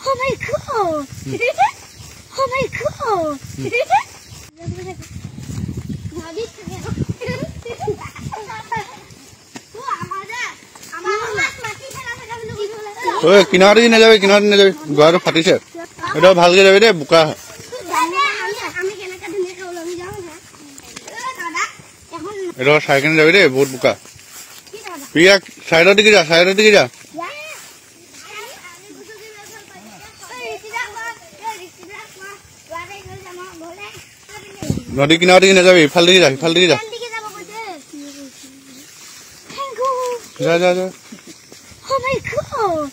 Oh my god! Oh my god! ওই কিনারে না যাবে গোয়াটো ফাটিছে এটা ভালকে যাবে দে বুকা এটা সাইকেল যাবে দে বহুত বুকা প্রিয়া সাইডৰ দিকে যা নদী কিনারে দিকে নাযাবি ইফাল দিকে যা যা Oh my god!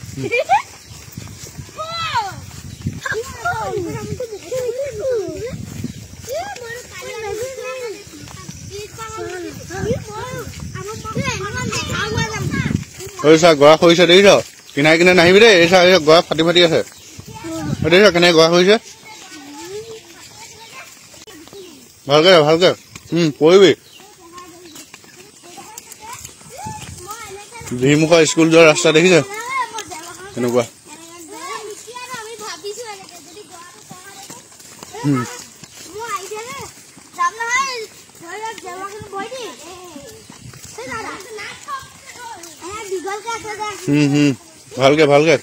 ওই চা গোৱা খইছে দেখিছ কিনাৰে নাহিবি দেই এই চা গোৱা ফাটি আছে দেখিছ কেনেকৈ গোৱা খইছে ভালকে পৰিবি ভিমুখা স্কুল যোৱাৰ ৰাস্তা দেখিছে এনেকুৱা ভালকে